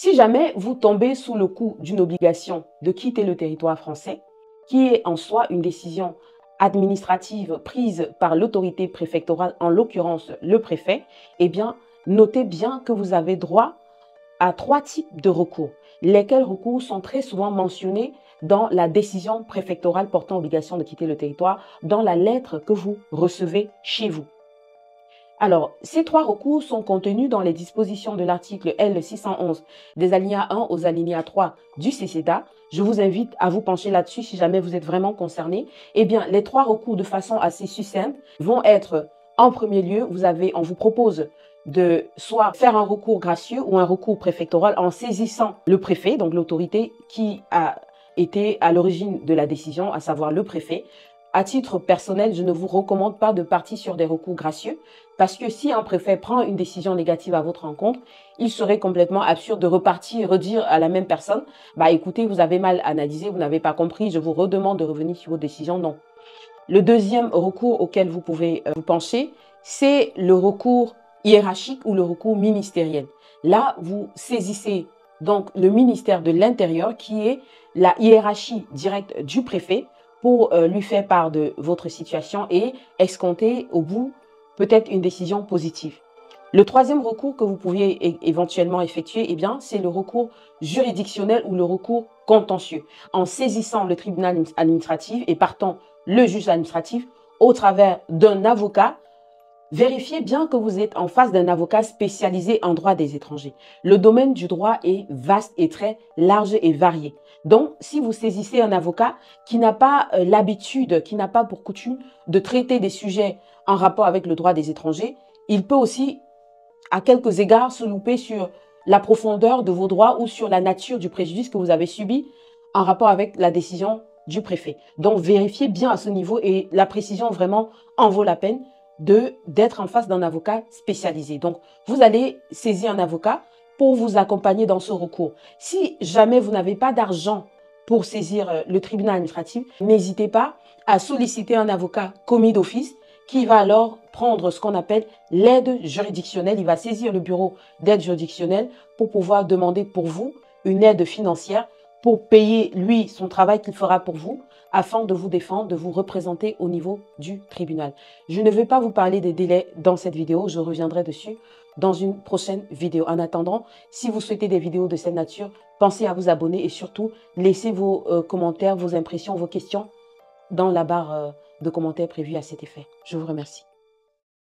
Si jamais vous tombez sous le coup d'une obligation de quitter le territoire français, qui est en soi une décision administrative prise par l'autorité préfectorale, en l'occurrence le préfet, eh bien, notez bien que vous avez droit à 3 types de recours, lesquels recours sont très souvent mentionnés dans la décision préfectorale portant obligation de quitter le territoire, dans la lettre que vous recevez chez vous. Alors, ces 3 recours sont contenus dans les dispositions de l'article L611 des alinéas 1 aux alinéas 3 du CESEDA. Je vous invite à vous pencher là-dessus si jamais vous êtes vraiment concerné. Eh bien, les 3 recours de façon assez succincte vont être, en premier lieu, on vous propose de soit faire un recours gracieux ou un recours préfectoral en saisissant le préfet, donc l'autorité qui a été à l'origine de la décision, à savoir le préfet. À titre personnel, je ne vous recommande pas de partir sur des recours gracieux parce que si un préfet prend une décision négative à votre encontre, il serait complètement absurde de repartir et redire à la même personne « Bah écoutez, vous avez mal analysé, vous n'avez pas compris, je vous redemande de revenir sur vos décisions. » Non. Le deuxième recours auquel vous pouvez vous pencher, c'est le recours hiérarchique ou le recours ministériel. Là, vous saisissez donc le ministère de l'Intérieur qui est la hiérarchie directe du préfet pour lui faire part de votre situation et escompter au bout peut-être une décision positive. Le troisième recours que vous pouviez éventuellement effectuer, eh bien, c'est le recours juridictionnel ou le recours contentieux. En saisissant le tribunal administratif et partant le juge administratif au travers d'un avocat, vérifiez bien que vous êtes en face d'un avocat spécialisé en droit des étrangers. Le domaine du droit est vaste et très large et varié. Donc, si vous saisissez un avocat qui n'a pas l'habitude, qui n'a pas pour coutume de traiter des sujets en rapport avec le droit des étrangers, il peut aussi, à quelques égards, se louper sur la profondeur de vos droits ou sur la nature du préjudice que vous avez subi en rapport avec la décision du préfet. Donc, vérifiez bien à ce niveau et la précision vraiment en vaut la peine d'être en face d'un avocat spécialisé. Donc, vous allez saisir un avocat pour vous accompagner dans ce recours. Si jamais vous n'avez pas d'argent pour saisir le tribunal administratif, n'hésitez pas à solliciter un avocat commis d'office qui va alors prendre ce qu'on appelle l'aide juridictionnelle. Il va saisir le bureau d'aide juridictionnelle pour pouvoir demander pour vous une aide financière pour payer, lui, son travail qu'il fera pour vous afin de vous défendre, de vous représenter au niveau du tribunal. Je ne vais pas vous parler des délais dans cette vidéo, je reviendrai dessus dans une prochaine vidéo. En attendant, si vous souhaitez des vidéos de cette nature, pensez à vous abonner et surtout, laissez vos commentaires, vos impressions, vos questions dans la barre de commentaires prévue à cet effet. Je vous remercie.